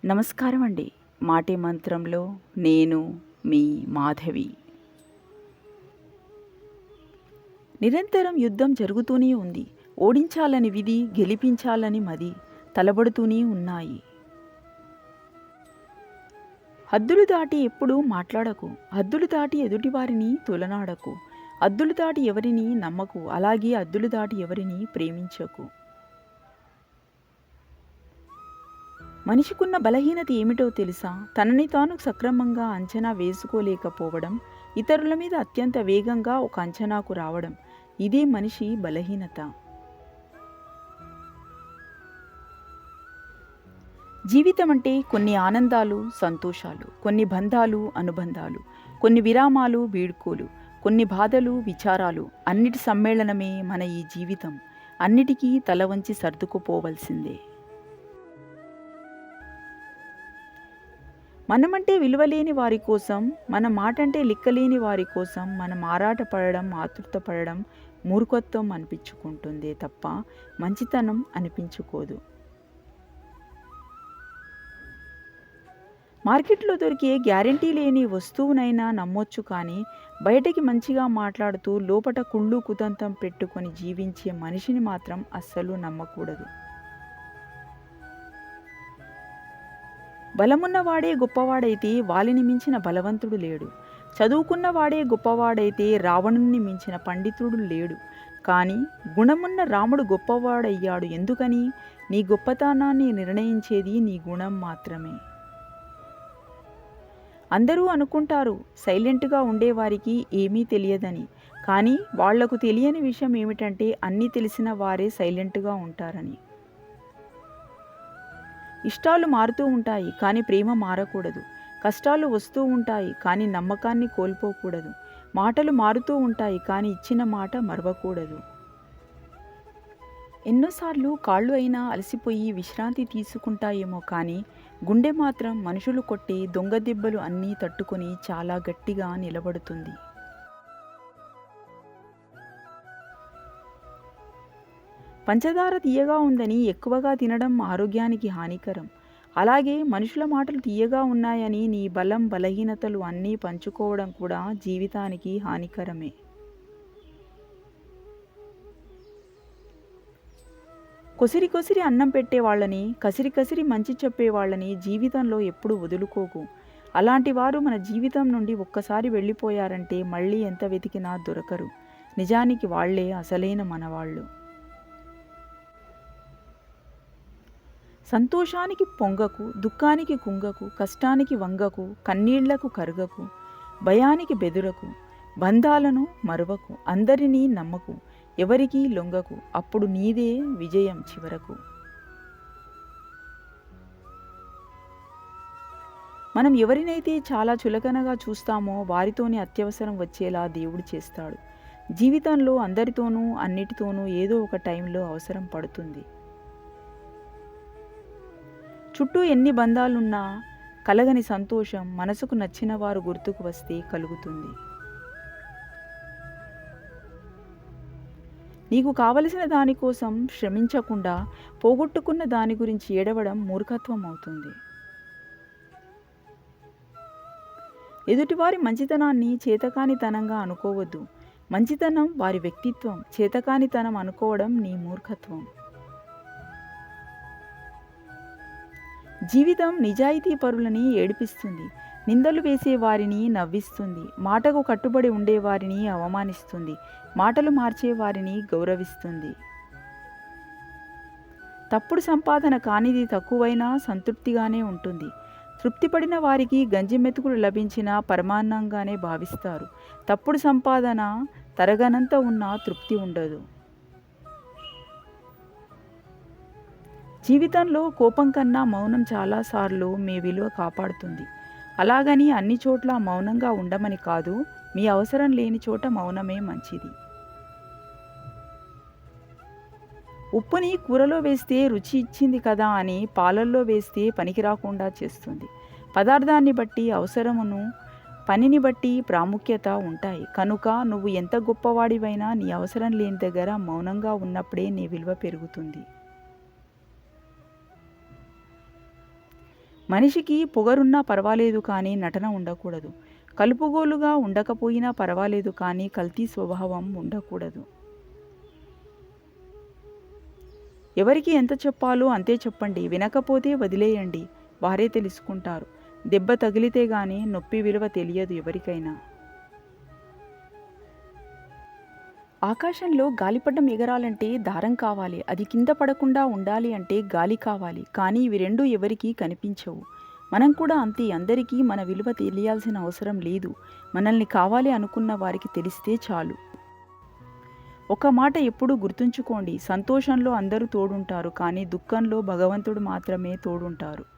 నమస్కారం అండి. మాటే మంత్రంలో నేను మీ మాధవి. నిరంతరం యుద్ధం జరుగుతూనే ఉంది. ఓడించాలని విధి, గెలిపించాలని మది తలబడుతూనే ఉన్నాయి. హద్దులు దాటి ఎప్పుడూ మాట్లాడకు, హద్దులు దాటి ఎదుటివారిని తొలనాడకు, హద్దులు దాటి ఎవరిని నమ్మకు, అలాగే హద్దులు దాటి ఎవరిని ప్రేమించకు. మనిషికున్న బలహీనత ఏమిటో తెలుసా? తనని తాను సక్రమంగా అంచనా వేసుకోలేకపోవడం, ఇతరుల మీద అత్యంత వేగంగా ఒక అంచనాకు రావడం. ఇదే మనిషి బలహీనత. జీవితం అంటే కొన్ని ఆనందాలు, సంతోషాలు, కొన్ని బంధాలు, అనుబంధాలు, కొన్ని విరామాలు, వీడ్కోలు, కొన్ని బాధలు, విచారాలు, అన్నిటి సమ్మేళనమే మన ఈ జీవితం. అన్నిటికీ తల వంచి సర్దుకుపోవలసిందే. మనమంటే విలువలేని వారి కోసం, మన మాటంటే లిక్కలేని వారి కోసం మనం ఆరాటపడడం, ఆతృతపడడం మూర్ఖత్వం అనిపించుకుంటుందే తప్ప మంచితనం అనిపించుకోదు. మార్కెట్లో దొరికే గ్యారంటీ లేని వస్తువునైనా నమ్మొచ్చు, కానీ బయటకి మంచిగా మాట్లాడుతూ లోపట కుళ్ళు కుతంత్రం పెట్టుకొని జీవించే మనిషిని మాత్రం అస్సలు నమ్మకూడదు. బలమున్నవాడే గొప్పవాడైతే వాలిని మించిన బలవంతుడు లేడు. చదువుకున్నవాడే గొప్పవాడైతే రావణుణ్ణి మించిన పండితుడు లేడు. కానీ గుణమున్న రాముడు గొప్పవాడయ్యాడు. ఎందుకని? నీ గొప్పతనాన్ని నిర్ణయించేది నీ గుణం మాత్రమే. అందరూ అనుకుంటారు సైలెంట్గా ఉండేవారికి ఏమీ తెలియదని. కానీ వాళ్లకు తెలియని విషయం ఏమిటంటే అన్నీ తెలిసిన వారే సైలెంట్గా ఉంటారని. ఇష్టాలు మారుతూ ఉంటాయి, కానీ ప్రేమ మారకూడదు. కష్టాలు వస్తూ ఉంటాయి, కానీ నమ్మకాన్ని కోల్పోకూడదు. మాటలు మారుతూ ఉంటాయి, కానీ ఇచ్చిన మాట మరవకూడదు. ఎన్నోసార్లు కాళ్ళు అయినా అలసిపోయి విశ్రాంతి తీసుకుంటాయేమో, కానీ గుండె మాత్రం మనుషులు కొట్టే దొంగ దెబ్బలు అన్నీ తట్టుకొని చాలా గట్టిగా నిలబడుతుంది. పంచదార తీయగా ఉందని ఎక్కువగా తినడం ఆరోగ్యానికి హానికరం. అలాగే మనుషుల మాటలు తీయగా ఉన్నాయని నీ బలం, బలహీనతలు అన్నీ పంచుకోవడం కూడా జీవితానికి హానికరమే. కొసిరి కొసిరి అన్నం పెట్టేవాళ్ళని, కసిరి కసిరి మంచి చెప్పేవాళ్ళని జీవితంలో ఎప్పుడూ వదులుకోకు. అలాంటి వారు మన జీవితం నుండి ఒక్కసారి వెళ్ళిపోయారంటే మళ్ళీ ఎంత వెతికినా దొరకరు. నిజానికి వాళ్లే అసలైన మనవాళ్ళు. సంతోషానికి పొంగకు, దుఃఖానికి కుంగకు, కష్టానికి వంగకు, కన్నీళ్లకు కరుగకు, భయానికి బెదురకు, బంధాలను మరువకు, అందరినీ నమ్మకు, ఎవరికీ లొంగకు, అప్పుడు నీదే విజయం చివరకు. మనం ఎవరినైతే చాలా చులకనగా చూస్తామో వారితోనే అత్యవసరం వచ్చేలా దేవుడు చేస్తాడు. జీవితంలో అందరితోనూ అన్నిటితోనూ ఏదో ఒక టైంలో అవసరం పడుతుంది. చుట్టూ ఎన్ని బంధాలున్నా కలగని సంతోషం మనసుకు నచ్చిన వారు గుర్తుకు వస్తే కలుగుతుంది. నీకు కావలసిన దానికోసం శ్రమించకుండా పోగొట్టుకున్న దాని గురించి ఏడవడం మూర్ఖత్వం అవుతుంది. ఎదుటివారి మంచితనాన్ని చేతకానితనంగా అనుకోవద్దు. మంచితనం వారి వ్యక్తిత్వం, చేతకానితనం అనుకోవడం నీ మూర్ఖత్వం. జీవితం నిజాయితీ పరులని ఏడిపిస్తుంది, నిందలు వేసే వారిని నవ్విస్తుంది, మాటకు కట్టుబడి ఉండేవారిని అవమానిస్తుంది, మాటలు మార్చే వారిని గౌరవిస్తుంది. తప్పుడు సంపాదన కానిది తక్కువైనా సంతృప్తిగానే ఉంటుంది. తృప్తిపడిన వారికి గంజి మెతుకులు లభించిన పరమాన్నంగానే భావిస్తారు. తప్పుడు సంపాదన తరగనంత ఉన్నా తృప్తి ఉండదు. జీవితంలో కోపం కన్నా మౌనం చాలాసార్లు మీ విలువ కాపాడుతుంది. అలాగని అన్ని చోట్ల మౌనంగా ఉండమని కాదు, మీ అవసరం లేని చోట మౌనమే మంచిది. ఉప్పుని కూరలో వేస్తే రుచి ఇచ్చింది కదా అని పాలల్లో వేస్తే పనికి రాకుండా చేస్తుంది. పదార్థాన్ని బట్టి అవసరమును, పనిని బట్టి ప్రాముఖ్యత ఉంటాయి. కనుక నువ్వు ఎంత గొప్పవాడివైనా నీ అవసరం లేని దగ్గర మౌనంగా ఉన్నప్పుడే నీ విలువ పెరుగుతుంది. మనిషికి పొగరున్నా పర్వాలేదు కానీ నటన ఉండకూడదు. కలుపుగోలుగా ఉండకపోయినా పర్వాలేదు కానీ కల్తీ స్వభావం ఉండకూడదు. ఎవరికి ఎంత చెప్పాలో అంతే చెప్పండి. వినకపోతే వదిలేయండి. వారే తెలుసుకుంటారు. దెబ్బ తగిలితే గానీ నొప్పి విలువ తెలియదు ఎవరికైనా. ఆకాశంలో గాలిపటం ఎగరాలంటే దారం కావాలి. అది కింద పడకుండా ఉండాలి అంటే గాలి కావాలి. కానీ ఇవి రెండూ ఎవరికీ కనిపించవు. మనం కూడా అంతే. అందరికీ మన విలువ తెలియాల్సిన అవసరం లేదు. మనల్ని కావాలి అనుకున్న వారికి తెలిస్తే చాలు. ఒక మాట ఎప్పుడూ గుర్తుంచుకోండి. సంతోషంలో అందరూ తోడుంటారు. కానీ దుఃఖంలో భగవంతుడు మాత్రమే తోడుంటారు.